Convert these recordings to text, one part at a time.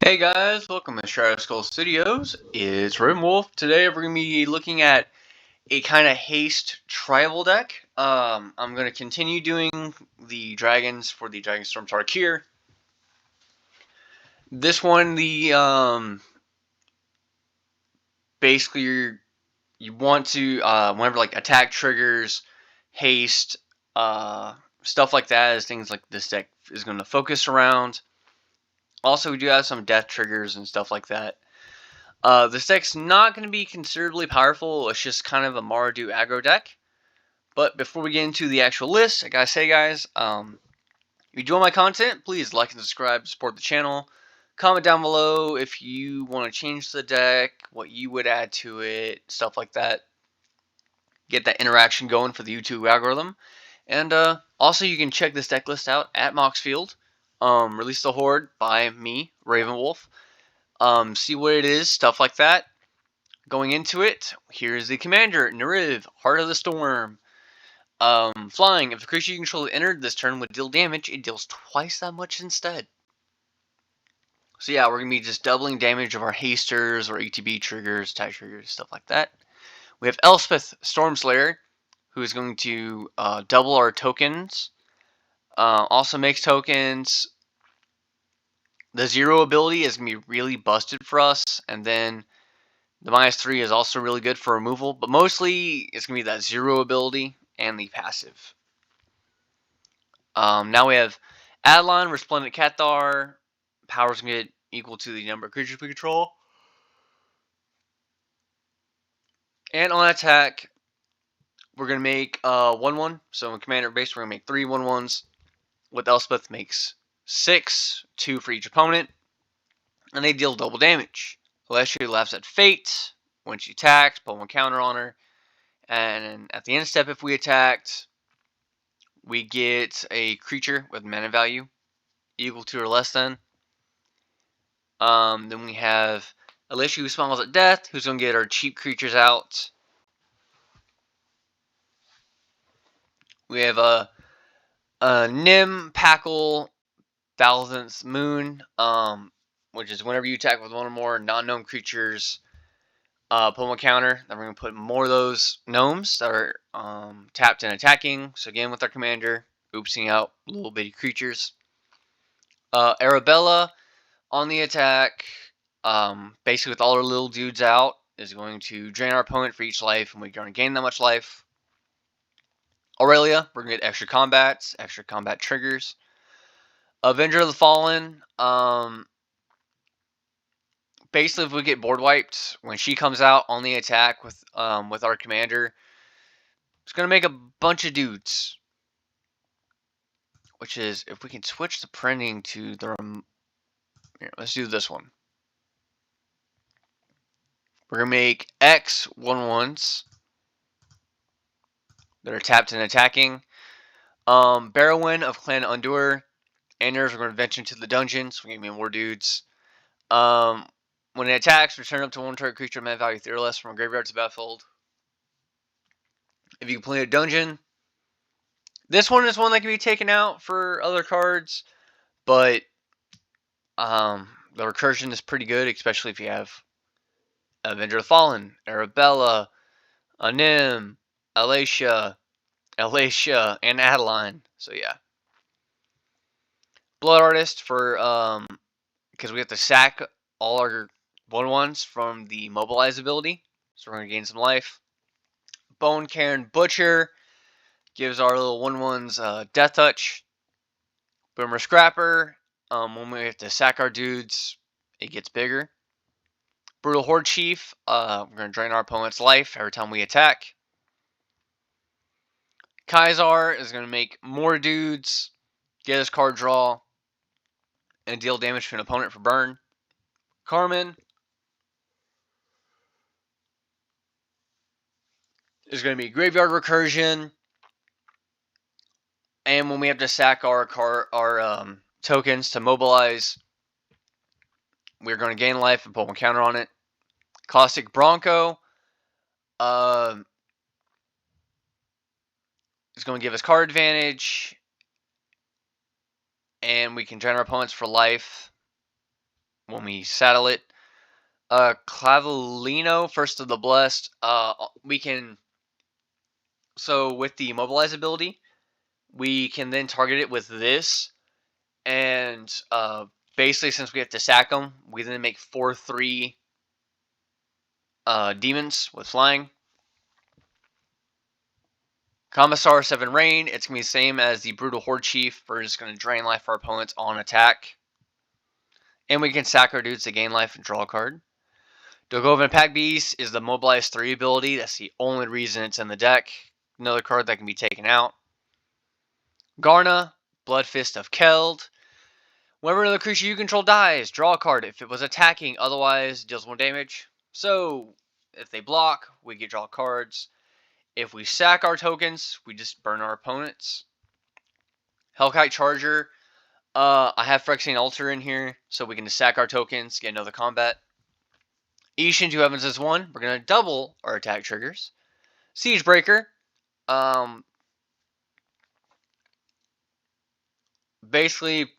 Hey guys, welcome to Shadow Skull Studios. It's Wolf. Today we're going to be looking at a kind of haste tribal deck. I'm going to continue doing the dragons for the Dragonstorm Tarkir. This one, basically you want to whenever like attack triggers, haste, stuff like that is things like this deck is going to focus around. Also, we do have some death triggers and stuff like that. This deck's not going to be considerably powerful. It's just kind of a Mardu Aggro deck. But before we get into the actual list, I gotta say, guys, if you enjoy my content, please like and subscribe to support the channel. Comment down below if you want to change the deck, what you would add to it, stuff like that. Get that interaction going for the YouTube algorithm. And also, you can check this deck list out at Moxfield. Release the Horde by me, Ravenwolf. See what it is, stuff like that. Going into it, here's the commander, Nariv, Heart of the Storm. Flying, if the creature you control entered this turn would deal damage, it deals twice that much instead. So yeah, we're going to be just doubling damage of our hasters or ETB triggers, attack triggers, stuff like that. We have Elspeth, Stormslayer, who is going to double our tokens. Also makes tokens. The 0 ability is going to be really busted for us, and then the -3 is also really good for removal, but mostly it's going to be that 0 ability and the passive. Now we have Adeline, Resplendent Cathar. Power's going to get equal to the number of creatures we control. And on attack, we're going to make 1/1. So in Commander base, we're going to make 3 1/1s. With Elspeth makes 6, 2 for each opponent. And they deal double damage. Alessia laughs at Fate. When she attacks, put 1 counter on her. And at the end step, if we attacked, we get a creature with mana value equal to or less than. Then we have Alessia who smiles at death, who's going to get our cheap creatures out. We have a Nim, Packle, Thousandth Moon, which is whenever you attack with one or more non-gnome creatures, put 1 counter. Then we're going to put more of those gnomes that are tapped and attacking. So again, with our commander, oopsing out little bitty creatures. Arabella on the attack, basically with all our little dudes out, is going to drain our opponent for each life, and we're going to gain that much life. Aurelia, we're going to get extra combats, extra combat triggers. Avenger of the Fallen, basically if we get board wiped, when she comes out on the attack with our commander, it's going to make a bunch of dudes. Which is, if we can switch the printing to the... Here, let's do this one. We're going to make X 1/1s that are tapped and attacking. Barrowin of Clan Undoer. Enders are going to venture into the dungeon, so we're going to get more dudes. When it attacks, return up to 1 target creature mana value 3 or less from a graveyard to battlefield. If you complete a dungeon, this one is one that can be taken out for other cards, but the recursion is pretty good, especially if you have Avenger of the Fallen, Arabella, Nim, Alessia, and Adeline. So yeah. Blood Artist for because we have to sack all our 1/1s from the mobilize ability, so we're gonna gain some life. Bone Cairn Butcher gives our little 1/1s death touch. Boomer Scrapper, when we have to sack our dudes, it gets bigger. Brutal Horde Chief, we're gonna drain our opponent's life every time we attack. Kaisar is gonna make more dudes, get his card draw, and deal damage to an opponent for burn. Carmen is going to be graveyard recursion, and when we have to sack our tokens to mobilize, we're going to gain life and put 1 counter on it. Caustic Bronco is going to give us card advantage, and we can drain our opponents for life. when we saddle it. Clavelino, First of the Blessed. We can, so with the mobilize ability, we can then target it with this, and basically since we have to sack them, we then make 4/3 demons with flying. Commissar 7 Rain, it's going to be the same as the Brutal Horde Chief. We're just going to drain life for our opponents on attack. And we can sack our dudes to gain life and draw a card. Dogovan Pack Beast is the Mobilize 3 ability. That's the only reason it's in the deck. Another card that can be taken out. Garna, Blood Fist of Keld. Whenever another creature you control dies, draw a card if it was attacking, otherwise deals 1 damage. So, if they block, we get draw cards. If we sack our tokens, we just burn our opponents. Hellkite Charger. I have Phyrexian Altar in here, so we can just sack our tokens, get another combat. Ishin 2 Heavens is 1. We're going to double our attack triggers. Siegebreaker. Basically,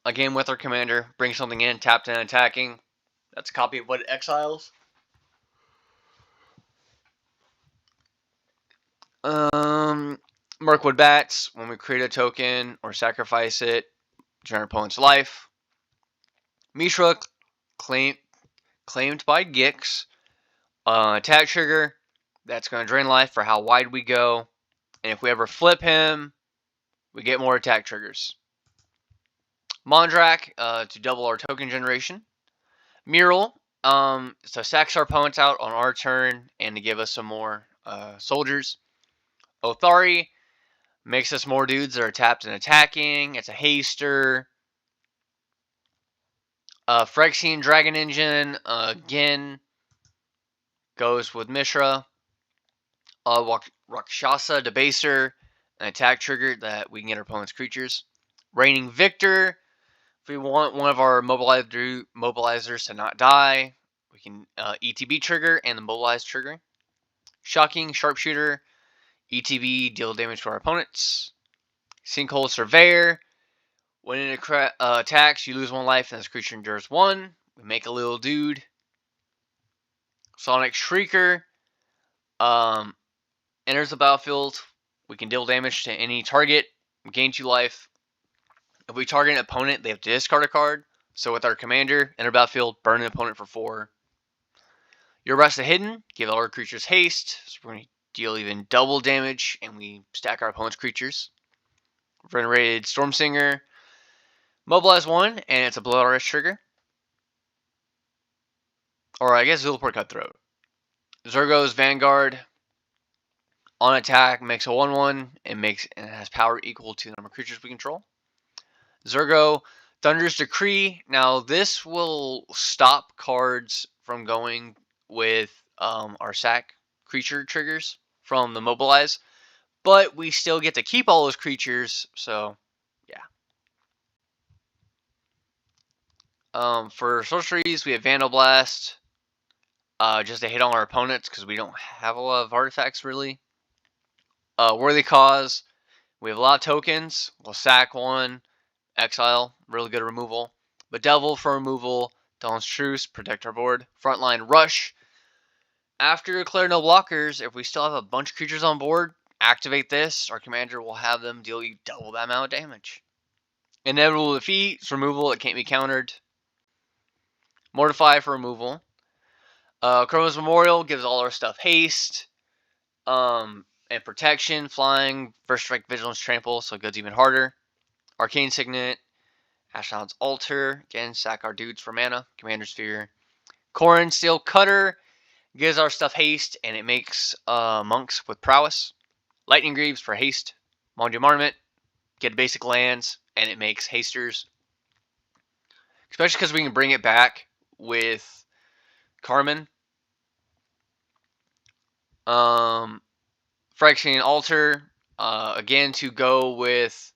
again with our commander, bring something in, tapped and attacking. That's a copy of what it exiles. Mirkwood Bats. When we create a token or sacrifice it, drain our opponent's life. Mishra, claimed by Gix. Attack trigger. That's going to drain life for how wide we go. And if we ever flip him, we get more attack triggers. Mondrak, to double our token generation. Mural, so sacks our opponents out on our turn and to give us some more soldiers. Othari makes us more dudes that are tapped and attacking. It's a haster. Phyrexian Dragon Engine, again, goes with Mishra. Rakshasa Debaser, an attack trigger that we can get our opponent's creatures. Reigning Victor, if we want one of our mobilizers to not die, we can ETB trigger and the mobilize trigger. Shocking Sharpshooter, ETB, deal damage to our opponents. Sinkhole Surveyor, when it attacks, you lose 1 life and this creature endures 1. We make a little dude. Sonic Shrieker, enters the battlefield. We can deal damage to any target, gain 2 life. If we target an opponent, they have to discard a card. So with our commander, enter battlefield, burn an opponent for 4. Your Rest of Hidden, give all our creatures haste. So we're going to deal even double damage, and we stack our opponent's creatures. Venerated Stormsinger, mobilize 1, and it's a Blood Rush trigger. Or I guess Zulaport Cutthroat. Zurgo's Vanguard, on attack, makes a 1/1, and has power equal to the number of creatures we control. Zurgo, Thunder's Decree. Now this will stop cards from going with our sack creature triggers from the mobilize, but we still get to keep all those creatures, so yeah. For sorceries, we have Vandal Blast, just to hit on our opponents because we don't have a lot of artifacts really. Worthy Cause, we have a lot of tokens. We'll sack 1, exile, really good removal. Bedevil for removal. Dawn's Truce, protect our board. Frontline Rush. After declare no blockers, if we still have a bunch of creatures on board, activate this. Our commander will have them deal you double that amount of damage. Inevitable Defeat, it's removal, it can't be countered. Mortify for removal. Chroma's Memorial gives all our stuff haste. And protection, flying, first strike, vigilance, trample, so it goes even harder. Arcane Signet, Ashnod's Altar, again, sack our dudes for mana. Commander Sphere. Corrin Steel Cutter gives our stuff haste, and it makes monks with prowess. Lightning Greaves for haste. Mondu Marmot, get basic lands, and it makes hasters. Especially because we can bring it back with Carmen. Phyrexian Altar, again to go with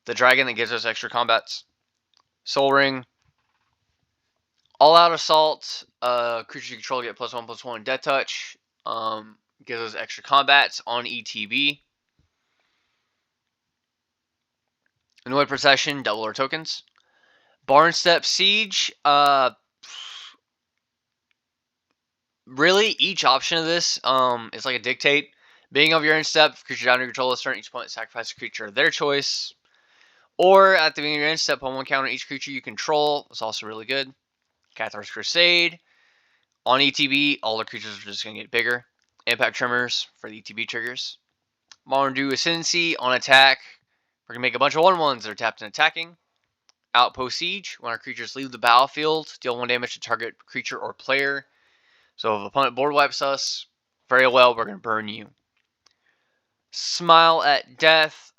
the dragon that gives us extra combats. Soul Ring. All Out Assault, creature you control get +1/+1 Death Touch. Gives us extra combats on ETB. Annoyed Procession, double our tokens. Barnstep Siege. Really, each option of this is like a dictate. Being of your own step, creature down to control this turn, each opponent sacrifice a creature of their choice. Or at the beginning of your end step, on one counter each creature you control. It's also really good. Cathar's Crusade. On ETB, all the creatures are just going to get bigger. Impact Tremors for the ETB triggers. Mardu Ascendancy on attack. We're going to make a bunch of 1/1s that are tapped and attacking. Outpost Siege. When our creatures leave the battlefield, deal 1 damage to target creature or player. So if opponent board wipes us, very well, we're going to burn you. Smile at Death.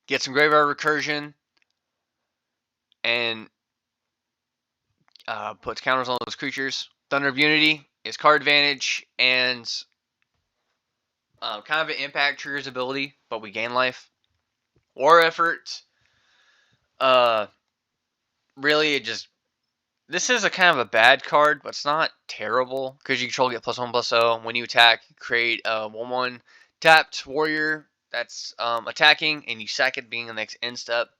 Get some graveyard recursion. And puts counters on those creatures. Thunder of Unity is card advantage and kind of an impact triggers ability, but we gain life. War Effort. Really, this is a kind of a bad card, but it's not terrible because you control get +1/+0. When you attack, you create a 1/1 tapped warrior that's attacking, and you sack it being the next end step.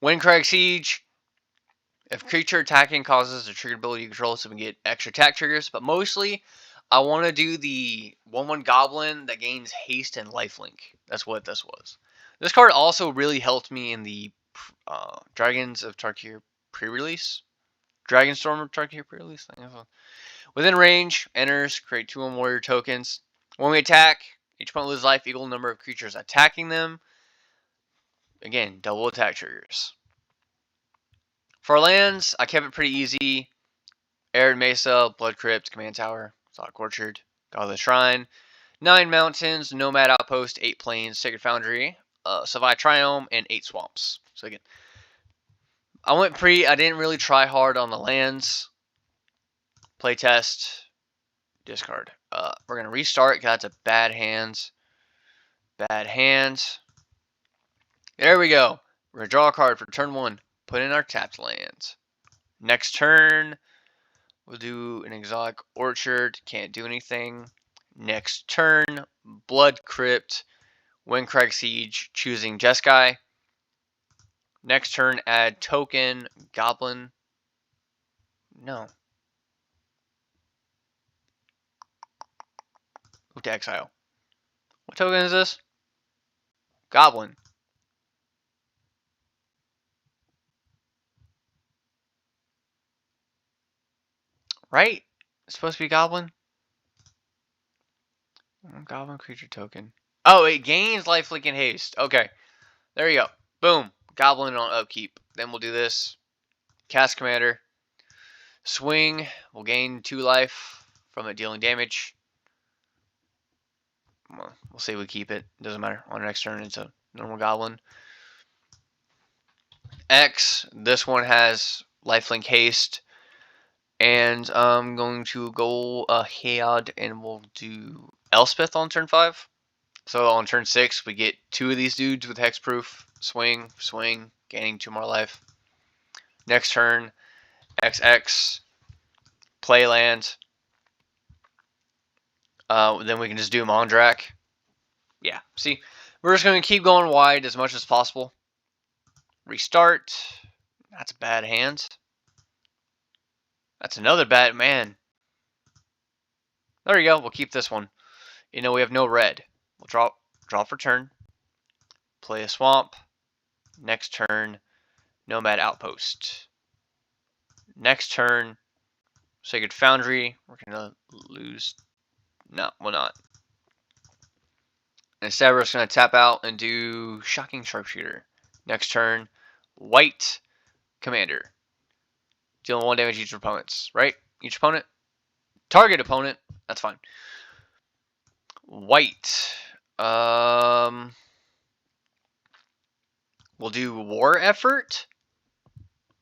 Windcrag Siege. If creature attacking causes a triggered ability you control, so we can get extra attack triggers. But mostly, I want to do the 1/1 Goblin that gains haste and lifelink. That's what this was. This card also really helped me in the Dragons of Tarkir pre-release. Dragonstorm of Tarkir pre-release. Within range, enters, create 2/1 warrior tokens. When we attack, each opponent loses life equal number of creatures attacking them. Again, double attack triggers. For lands, I kept it pretty easy. Arid Mesa, Blood Crypt, Command Tower, Exotic Orchard, Godless Shrine, 9 Mountains, Nomad Outpost, 8 Plains, Sacred Foundry, Savai Triome, and 8 Swamps. So again, I didn't really try hard on the lands. Playtest, discard. We're going to restart because that's a bad hand. Bad hand. There we go. We're going to draw a card for turn 1. Put in our tapped lands. Next turn, we'll do an Exotic Orchard. Can't do anything. Next turn, Blood Crypt, Windcrag Siege, choosing Jeskai. Next turn, add token, Goblin. No. Move to exile. What token is this? Goblin. Right? It's supposed to be Goblin. Goblin creature token. Oh, it gains lifelink and haste. Okay. There you go. Boom. Goblin on upkeep. Then we'll do this. Cast Commander. Swing. We'll gain 2 life from it dealing damage. Well, we'll say we keep it. Doesn't matter. On our next turn, it's a normal Goblin. X. This one has lifelink haste. And I'm going to go ahead and we'll do Elspeth on turn 5. So on turn 6, we get 2 of these dudes with hexproof. Swing, swing, gaining 2 more life. Next turn, XX, play land. Then we can just do Mondrak. Yeah, see, we're just going to keep going wide as much as possible. Restart. That's a bad hand. That's another bad man. There you go. We'll keep this one. You know, we have no red. We'll draw for turn. Play a swamp. Next turn, Nomad Outpost. Next turn, Sacred Foundry. We're going to lose. No, we're not. Instead, we're just going to tap out and do Shocking Sharpshooter. Next turn, White Commander. Dealing 1 damage each opponents, right? Each opponent? Target opponent. That's fine. White. We'll do War Effort.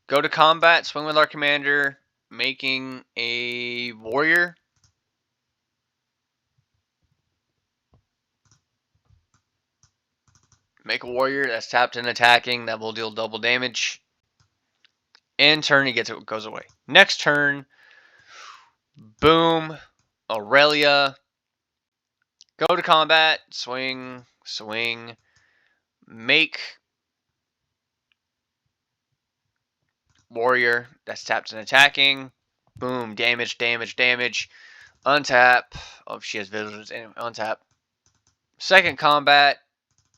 Go to combat, swing with our commander, making a warrior. Make a warrior that's tapped and attacking. That will deal double damage. End turn, he goes away. Next turn, boom, Aurelia. Go to combat, swing, swing. Make warrior that's tapped and attacking. Boom, damage, damage, damage. Untap. Oh, she has visitors. Anyway, untap. Second combat.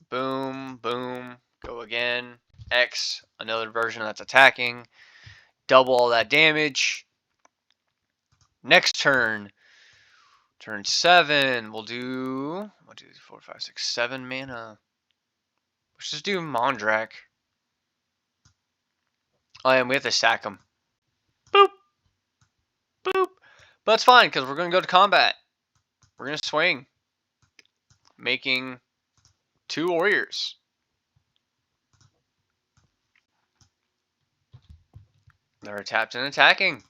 Boom, boom. Go again. X, another version that's attacking. Double all that damage. Next turn. Turn 7. We'll do 1, 2, 3, 4, 5, 6, 7 mana. Let's just do Mondrak. Oh, and we have to sack him. Boop. Boop. But that's fine, because we're going to go to combat. We're going to swing. Making 2 warriors. They're tapped and attacking.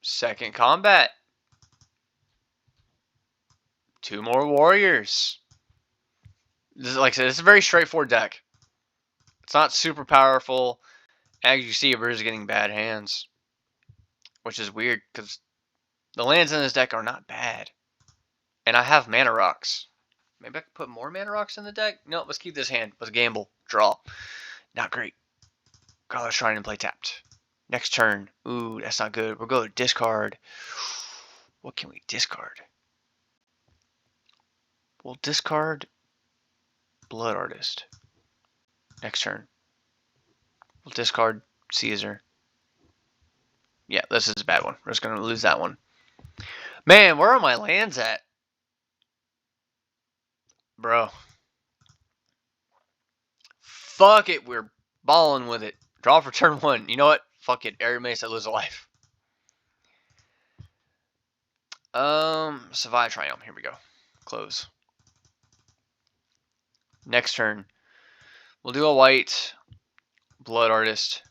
Second combat. 2 more warriors. This is, like I said, it's a very straightforward deck. It's not super powerful. As you see, everybody's getting bad hands. Which is weird, because the lands in this deck are not bad. And I have mana rocks. Maybe I could put more mana rocks in the deck? No, let's keep this hand. Let's gamble. Draw. Not great. God's Shrine and play tapped. Next turn. Ooh, that's not good. We'll go to discard. What can we discard? We'll discard Blood Artist. Next turn. We'll discard Caesar. Yeah, this is a bad one. We're just going to lose that one. Man, where are my lands at? Bro. Fuck it. We're balling with it. Draw for turn 1. You know what? Fuck it. Air Mace, I lose a life. Survive Triumph. Here we go. Close. Next turn. We'll do a white Blood Artist.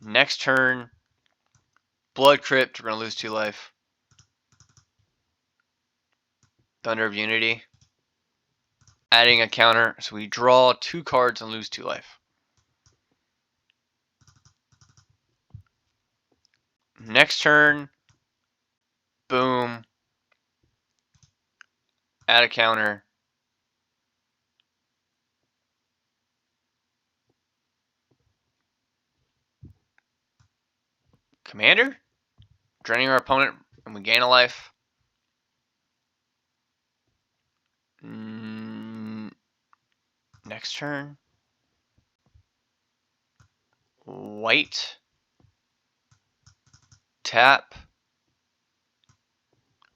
Next turn. Blood Crypt. We're going to lose 2 life. Thunder of Unity. Adding a counter. So we draw 2 cards and lose 2 life. Next turn. Boom. Add a counter. Commander? Draining our opponent and we gain a life. Next turn. White. Tap.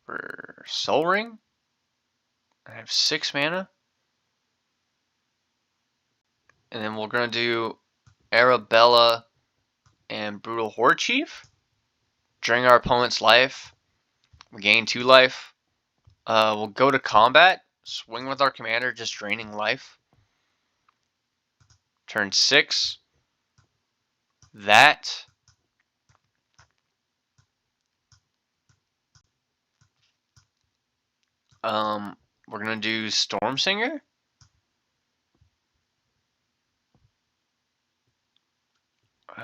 For Soul Ring. I have 6 mana. And then we're going to do Arabella and Brutal Horde Chief. Drain our opponent's life. We gain 2 life. We'll go to combat. Swing with our commander, just draining life. Turn 6. That. We're going to do Stormsinger.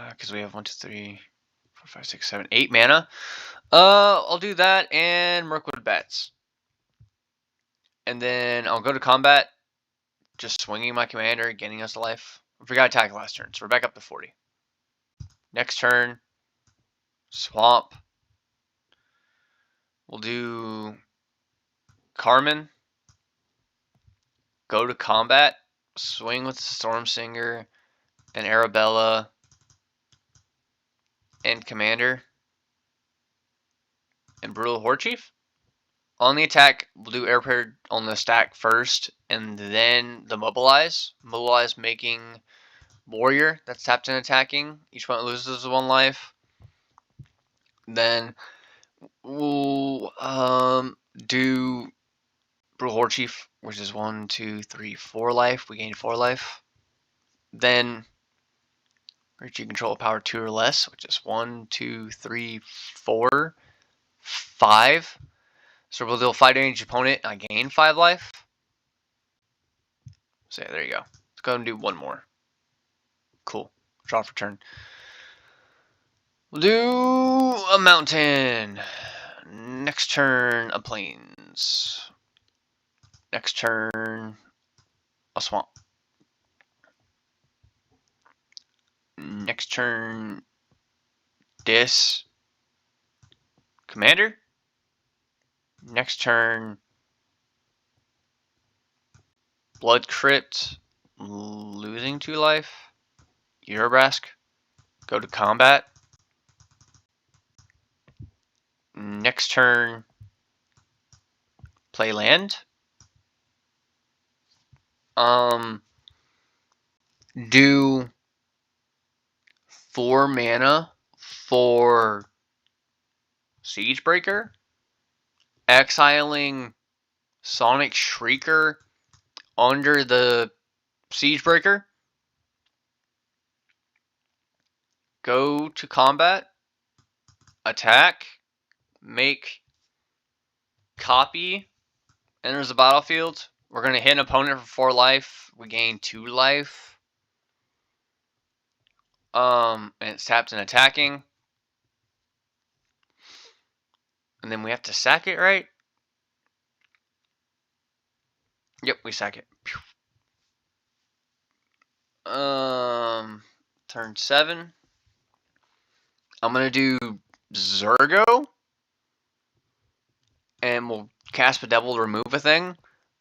Because we have 1, 2, 3, 4, 5, 6, 7, 8 mana. I'll do that and Mirkwood Bats. And then I'll go to combat. Just swinging my commander, getting us a life. We forgot to attack last turn, so we're back up to 40. Next turn. Swamp. We'll do Carmen. Go to combat. Swing with Stormsinger and Arabella and Commander and Brutal Horde Chief. On the attack, we'll do Air Parade on the stack first, and then the Mobilize. Mobilize making Warrior that's tapped and attacking. Each one loses 1 life. Then we'll do Brutal Horde Chief, which is 1, 2, 3, 4 life. We gain 4 life. Then creature control power 2 or less, which is 1, 2, 3, 4, 5. So we'll deal 5 damage to opponent, and I gain 5 life. So yeah, there you go. Let's go ahead and do 1 more. Cool. Draw for turn. We'll do a mountain. Next turn, a plains. Next turn, a swamp. Next turn, commander. Next turn, blood crypt, losing 2 life. Urabrask, go to combat. Next turn, play land. Do 4 mana for Siegebreaker, exiling Sonic Shrieker under the Siegebreaker. Go to combat, attack, make copy, enters the battlefield. We're going to hit an opponent for 4 life. We gain 2 life. And it's tapped and attacking. And then we have to sack it, right? Yep, we sack it. Turn 7. I'm going to do Zergo. And we'll cast Bedevil to remove a thing.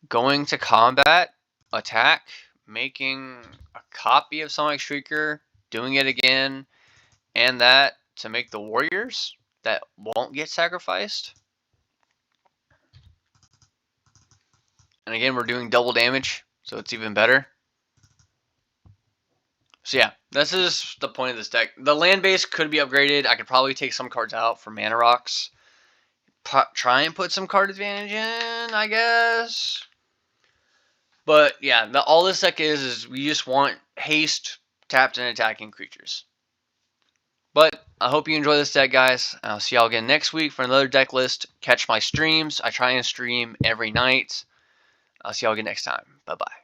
Going to combat, attack, making a copy of Sonic Shrieker, doing it again, and that to make the warriors that won't get sacrificed. And again, we're doing double damage, so it's even better. So yeah, this is the point of this deck. The land base could be upgraded. I could probably take some cards out for mana rocks. Try and put some card advantage in, I guess. But yeah, all this deck is we just want haste, tapped, and attacking creatures. But I hope you enjoy this deck, guys. I'll see y'all again next week for another deck list. Catch my streams. I try and stream every night. I'll see y'all again next time. Bye-bye.